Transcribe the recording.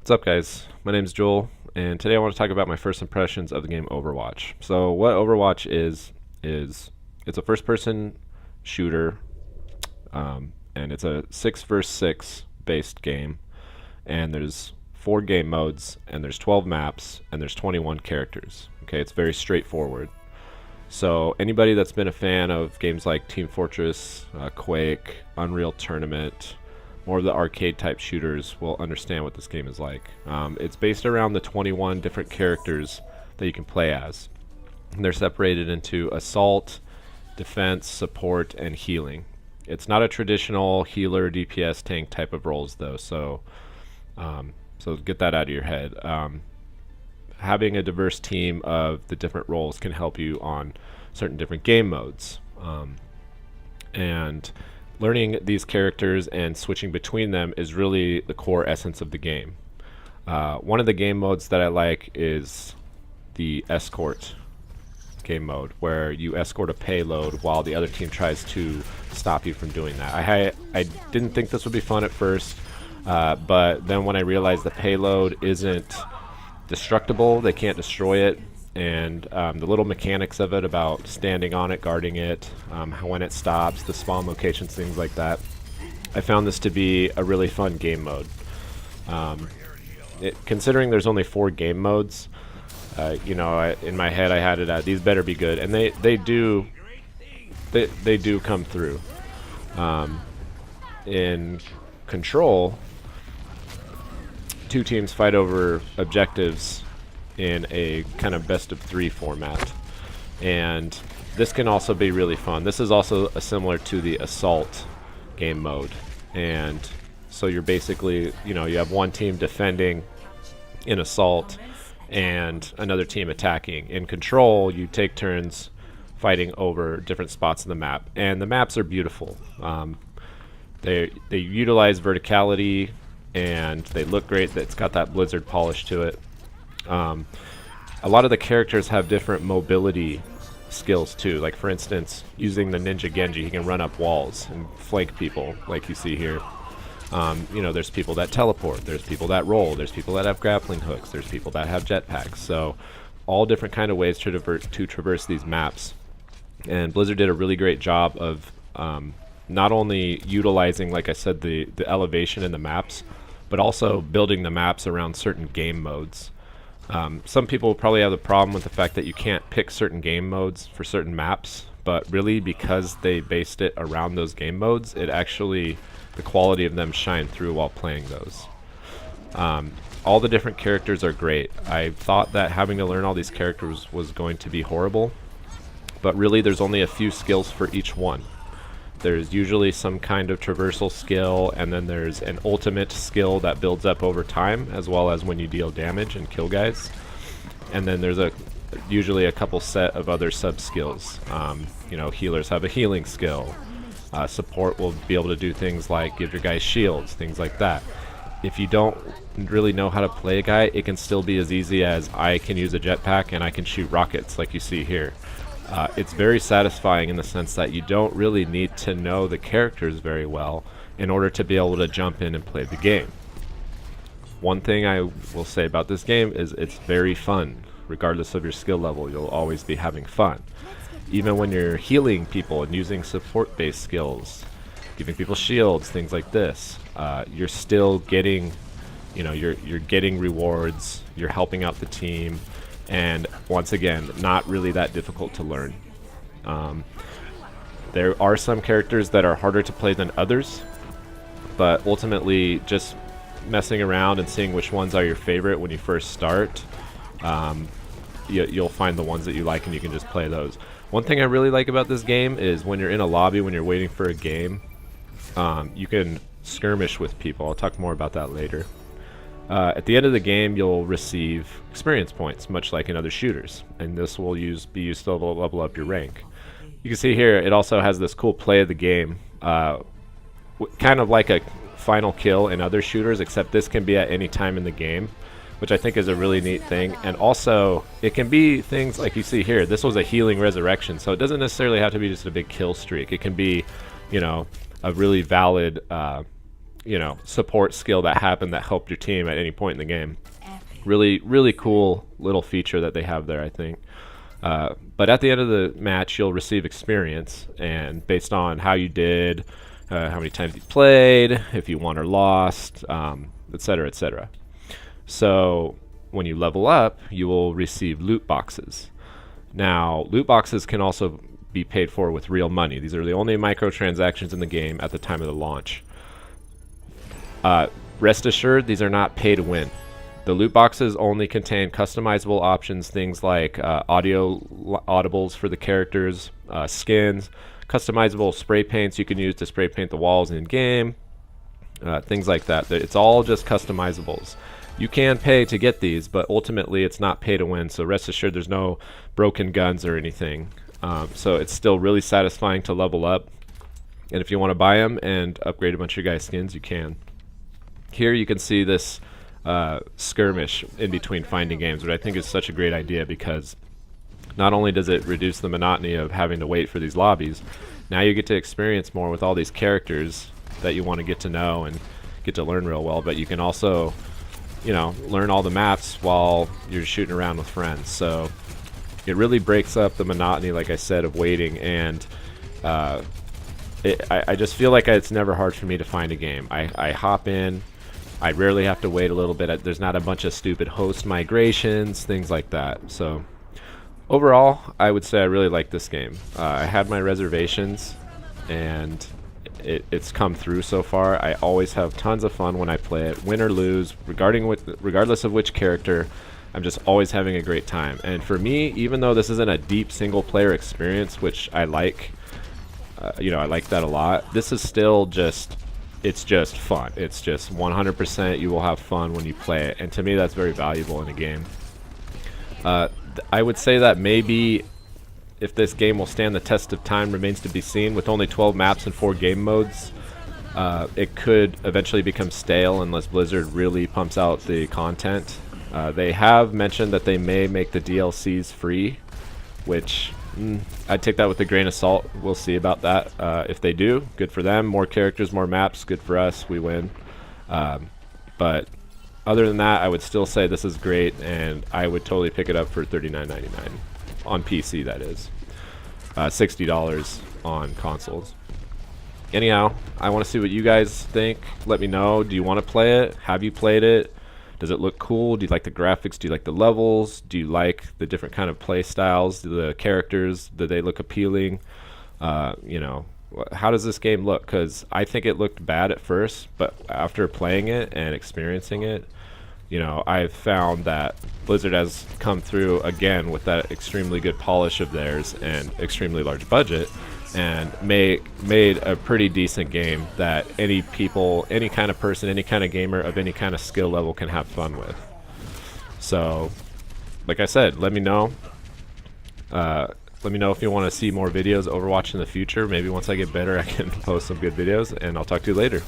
What's up, guys? My name's Joel, and today I want to talk about my first impressions of the game Overwatch. So, what Overwatch is it's a first-person shooter, and it's a 6 versus 6 based game. And there's 4 game modes, and there's 12 maps, and there's 21 characters. Okay, it's very straightforward. So, anybody that's been a fan of games like Team Fortress, Quake, Unreal Tournament, more of the arcade type shooters will understand what this game is like. It's based around the 21 different characters that you can play as. And they're separated into assault, defense, support, and healing. It's not a traditional healer, DPS, tank type of roles though, so get that out of your head. Having a diverse team of the different roles can help you on certain different game modes. And learning these characters and switching between them is really the core essence of the game. One of the game modes that I like is the Escort game mode, where you escort a payload while the other team tries to stop you from doing that. I didn't think this would be fun at first, but then when I realized the payload isn't destructible, they can't destroy it, and the little mechanics of it about standing on it, guarding it, when it stops, the spawn locations, things like that. I found this to be a really fun game mode. Considering there's only 4 game modes, in my head I had it at these better be good, and they do come through. In Control, 2 teams fight over objectives in a kind of best of 3 format, and this can also be really fun. This is also similar to the Assault game mode, and so you're basically, you have one team defending in Assault and another team attacking. In Control, you take turns fighting over different spots in the map, and the maps are beautiful. They utilize verticality, and they look great. It's got that Blizzard polish to it. A lot of the characters have different mobility skills too. Like, for instance, using the Ninja Genji, he can run up walls and flank people like you see here. There's people that teleport, there's people that roll, there's people that have grappling hooks, there's people that have jetpacks. So all different kind of ways to traverse these maps. And Blizzard did a really great job of not only utilizing, like I said, the elevation in the maps, but also building the maps around certain game modes. Some people will probably have the problem with the fact that you can't pick certain game modes for certain maps, but really, because they based it around those game modes, the quality of them shine through while playing those. All the different characters are great. I thought that having to learn all these characters was going to be horrible, but really there's only a few skills for each one. There's usually some kind of traversal skill, and then there's an ultimate skill that builds up over time, as well as when you deal damage and kill guys. And then there's usually a couple set of other sub skills. Healers have a healing skill. Support will be able to do things like give your guys shields, things like that. If you don't really know how to play a guy, it can still be as easy as I can use a jetpack and I can shoot rockets like you see here. It's very satisfying in the sense that you don't really need to know the characters very well in order to be able to jump in and play the game. One thing I will say about this game is it's very fun. Regardless of your skill level, you'll always be having fun. Even when you're healing people and using support-based skills, giving people shields, things like this, you're still getting, you're getting rewards, you're helping out the team. And once again, not really that difficult to learn. There are some characters that are harder to play than others, but ultimately just messing around and seeing which ones are your favorite when you first start, you'll find the ones that you like and you can just play those. One thing I really like about this game is when you're in a lobby, when you're waiting for a game, you can skirmish with people. I'll talk more about that later. At the end of the game, you'll receive experience points, much like in other shooters, and this will be used to level up your rank. You can see here, it also has this cool play of the game, kind of like a final kill in other shooters, except this can be at any time in the game, which I think is a really neat thing. And also, it can be things like you see here. This was a healing resurrection, so it doesn't necessarily have to be just a big kill streak. It can be, a really valid support skill that happened that helped your team at any point in the game. Really, really cool little feature that they have there, I think. But at the end of the match, you'll receive experience, and based on how you did, how many times you played, if you won or lost, etc., etc. So when you level up, you will receive loot boxes. Now, loot boxes can also be paid for with real money. These are the only microtransactions in the game at the time of the launch. Rest assured, these are not pay to win. The loot boxes only contain customizable options, things like audibles for the characters, skins, customizable spray paints you can use to spray paint the walls in game, things like that. It's all just customizables. You can pay to get these, but ultimately it's not pay to win, so rest assured there's no broken guns or anything. So it's still really satisfying to level up, and if you want to buy them and upgrade a bunch of your guys' skins, you can. Here you can see this skirmish in between finding games, which I think is such a great idea, because not only does it reduce the monotony of having to wait for these lobbies, now you get to experience more with all these characters that you want to get to know and get to learn real well, but you can also learn all the maps while you're shooting around with friends. So it really breaks up the monotony, like I said, of waiting, and I just feel like it's never hard for me to find a game. I hop in, I rarely have to wait a little bit. There's not a bunch of stupid host migrations, things like that. So overall, I would say I really like this game. I had my reservations, and it's come through so far. I always have tons of fun when I play it, win or lose, regardless of which character. I'm just always having a great time. And for me, even though this isn't a deep single player experience, which I like, I like that a lot, this is still it's just fun. It's just 100% you will have fun when you play it, and to me that's very valuable in a game. I would say that maybe if this game will stand the test of time remains to be seen. With only 12 maps and 4 game modes, it could eventually become stale unless Blizzard really pumps out the content. They have mentioned that they may make the DLCs free, which I'd take that with a grain of salt. We'll see about that. If they do, good for them. More characters, more maps, good for us. We win. But other than that, I would still say this is great, and I would totally pick it up for $39.99 on PC. That is $60 on consoles. Anyhow, I want to see what you guys think. Let me know. Do you want to play it? Have you played it? Does it look cool? Do you like the graphics? Do you like the levels? Do you like the different kind of play styles? Do the characters, do they look appealing? How does this game look? Because I think it looked bad at first, but after playing it and experiencing it, I've found that Blizzard has come through again with that extremely good polish of theirs and extremely large budget, and made a pretty decent game that any kind of person, any kind of gamer of any kind of skill level can have fun with. So, like I said, let me know. Let me know if you want to see more videos of Overwatch in the future. Maybe once I get better, I can post some good videos, and I'll talk to you later.